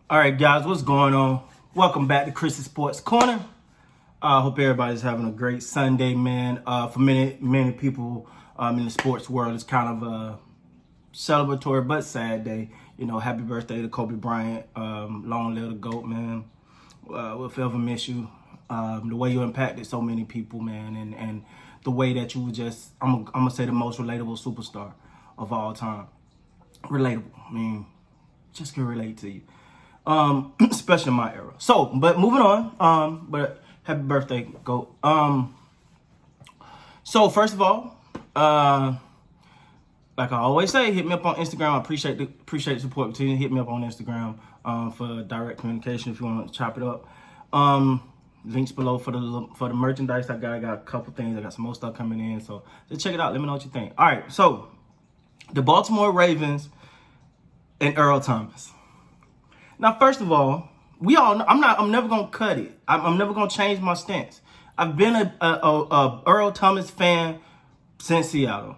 All right, guys, what's going on? Welcome back to Chris's Sports Corner. I hope everybody's having a great Sunday, man. For many people in the sports world, it's kind of a celebratory but sad day. You know, happy birthday to Kobe Bryant. Long live the GOAT, man. We'll forever miss you. The way you impacted so many people, man, and the way that you were just, I'm gonna say the most relatable superstar of all time. Relatable. I mean, just can relate to you. Especially in my era. So, but moving on. But happy birthday, GOAT. So first of all, like I always say, hit me up on Instagram. I appreciate the support. Continue to hit me up on Instagram for direct communication if you want to chop it up. Links below for the merchandise I got a couple things. I got some more stuff coming in. So just check it out. Let me know what you think. All right. So the Baltimore Ravens and Earl Thomas. Now, first of all, I'm never gonna cut it. I'm never gonna change my stance. I've been a Earl Thomas fan since Seattle,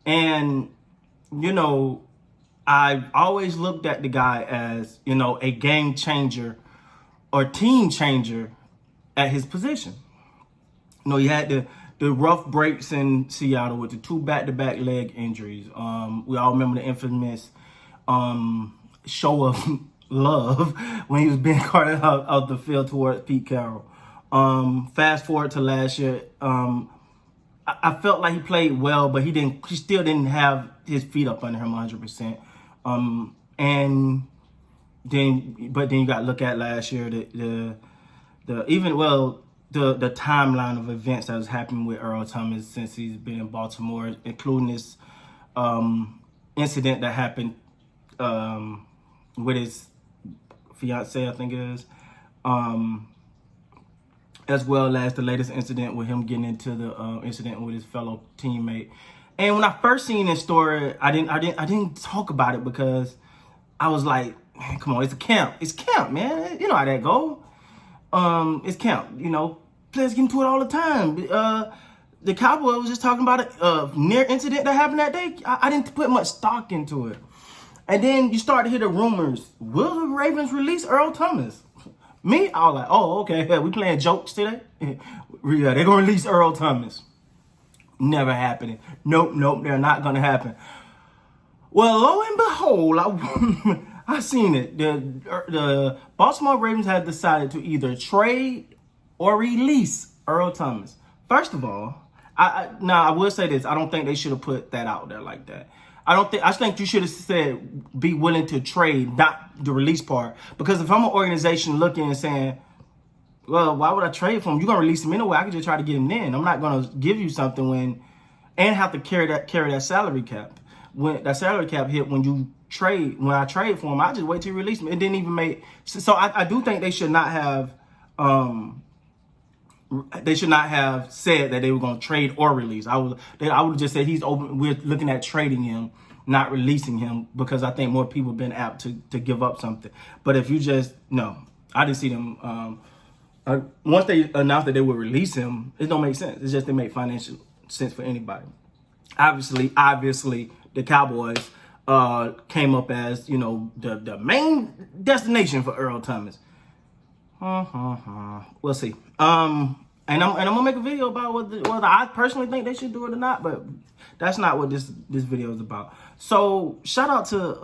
and you know, I've always looked at the guy as, you know, a game changer or team changer at his position. You know, he had the rough breaks in Seattle with the 2 back-to-back leg injuries. We all remember the infamous show of love when he was being carted out the field towards Pete Carroll. Fast forward to last year, I felt like he played well, but he still didn't have his feet up under him 100%. And then you got to look at last year, the timeline of events that was happening with Earl Thomas since he's been in Baltimore, including this incident that happened with his fiance, I think it is, as well as the latest incident with him getting into the incident with his fellow teammate. And when I first seen this story, I didn't talk about it because I was like, man, come on, it's camp, man. You know how that go. It's camp. You know, players get into it all the time. The Cowboy was just talking about a near incident that happened that day. I didn't put much stock into it. And then you start to hear the rumors. Will the Ravens release Earl Thomas? Me? I was like, oh, okay. Yeah, we playing jokes today? Yeah, they're going to release Earl Thomas. Never happening. Nope, they're not going to happen. Well, lo and behold, I seen it. The Baltimore Ravens had decided to either trade or release Earl Thomas. First of all, I will say this. I don't think they should have put that out there like that. I think you should have said be willing to trade, not the release part. Because if I'm an organization looking and saying, well, why would I trade for him? You're gonna release him anyway. I can just try to get him in. I'm not gonna give you something and have to carry that salary cap. When that salary cap hit when I trade for him, I just wait till you release him. It didn't even make so I do think they should not have said that they were going to trade or release. I would have just said he's open. We're looking at trading him, not releasing him, because I think more people have been apt to give up something. But if you I didn't see them. Once they announced that they would release him, it don't make sense. It's just they make financial sense for anybody. Obviously, the Cowboys came up as, you know, the main destination for Earl Thomas. We'll see. And I'm gonna make a video about whether I personally think they should do it or not, but that's not what this video is about. So shout out to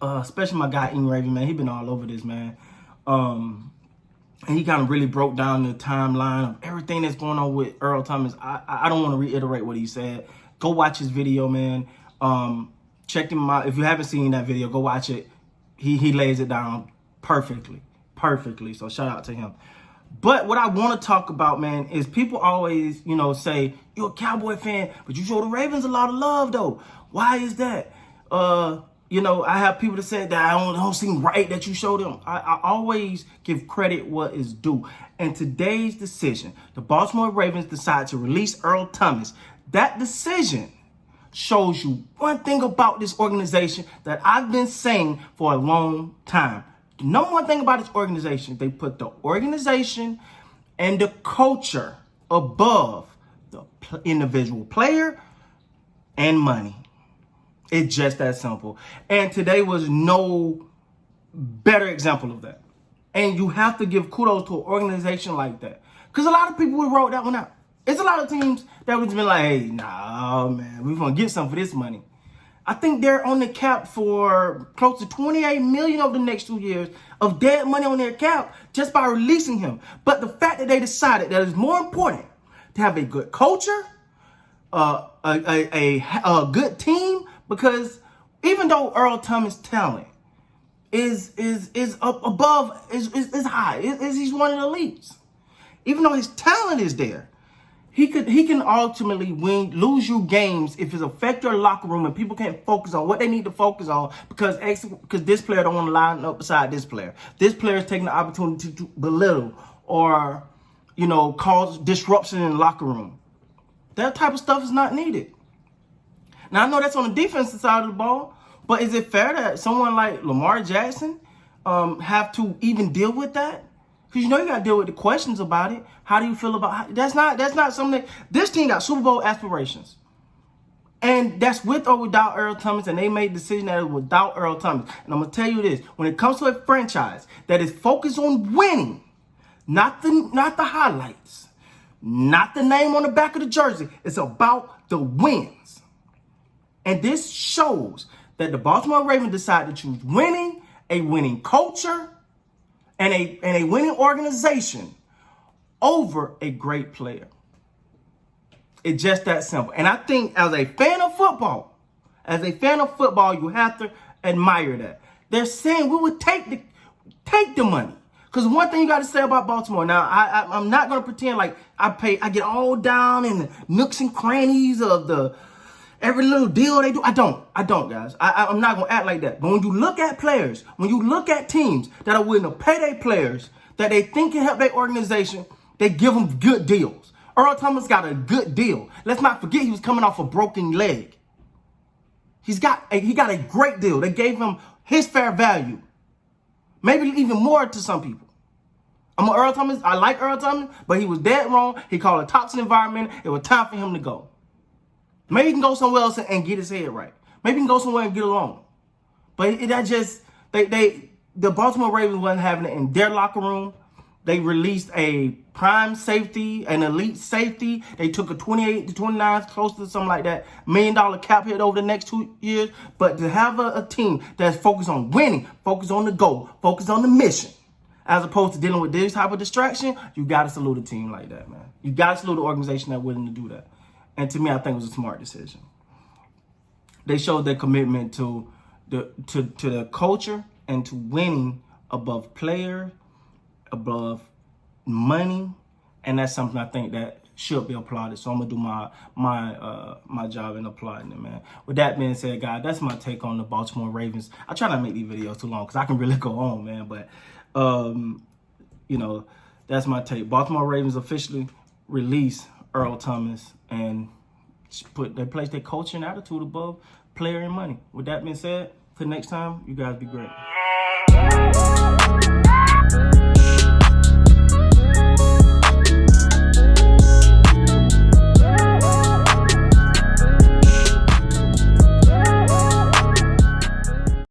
especially my guy Ian Raven, man. He been all over this, man. And he kind of really broke down the timeline of everything that's going on with Earl Thomas. I don't want to reiterate what he said. Go watch his video, man. Check him out. If you haven't seen that video, go watch it. He lays it down perfectly. So shout out to him. But what I want to talk about, man, is people always, you know, say, you're a Cowboy fan, but you show the Ravens a lot of love, though. Why is that? You know, I have people that say that I don't seem right that you show them. I always give credit what is due. And today's decision, the Baltimore Ravens decide to release Earl Thomas. That decision shows you one thing about this organization that I've been saying for a long time. The number one thing about this organization, they put the organization and the culture above the individual player and money. It's just that simple. And today was no better example of that. And you have to give kudos to an organization like that. Because a lot of people would have wrote that one out. It's a lot of teams that would have been like, hey, nah, man, we're going to get something for this money. I think they're on the cap for close to $28 million over the next 2 years of dead money on their cap just by releasing him. But the fact that they decided that it's more important to have a good culture, a good team, because even though Earl Thomas' talent is up above, is high, he's one of the elites. Even though his talent is there, he can ultimately lose you games if it affect your locker room and people can't focus on what they need to focus on because this player don't want to line up beside this player. This player is taking the opportunity to belittle or, cause disruption in the locker room. That type of stuff is not needed. Now, I know that's on the defensive side of the ball, but is it fair that someone like Lamar Jackson have to even deal with that? Because you got to deal with the questions about it. How do you feel about that's not something this team got Super Bowl aspirations. And that's with or without Earl Thomas, and they made the decision that it was without Earl Thomas. And I'm gonna tell you this, when it comes to a franchise that is focused on winning, not the highlights, not the name on the back of the jersey, it's about the wins. And this shows that the Baltimore Ravens decided to choose winning, a winning culture, and a winning organization over a great player. It's just that simple. And I think as a fan of football, you have to admire that. They're saying we would take the money. Because one thing you got to say about Baltimore, now I'm not going to pretend like I get all down in the nooks and crannies of every little deal they do. I don't, guys. I'm not going to act like that. But when you look at players, when you look at teams that are willing to pay their players, that they think can help their organization, they give them good deals. Earl Thomas got a good deal. Let's not forget he was coming off a broken leg. He got a great deal. They gave him his fair value. Maybe even more to some people. I like Earl Thomas, but he was dead wrong. He called it a toxic environment. It was time for him to go. Maybe he can go somewhere else and get his head right. Maybe he can go somewhere and get along. But the Baltimore Ravens wasn't having it in their locker room. They released a prime safety, an elite safety. They took a 28 to 29, close to something like that, $1 million cap hit over the next 2 years. But to have a team that's focused on winning, focused on the goal, focused on the mission, as opposed to dealing with this type of distraction, you got to salute a team like that, man. You got to salute the organization that's willing to do that. And to me, I think it was a smart decision. They showed their commitment to the culture and to winning above players, above money, and that's something I think that should be applauded. So I'm gonna do my job in applauding it, man. With that being said, guys, that's my take on the Baltimore Ravens. I try not to make these videos too long because I can really go on, man. But that's my take. Baltimore Ravens officially released Earl Thomas and they placed their culture and attitude above player and money. With that being said, till next time, you guys be great.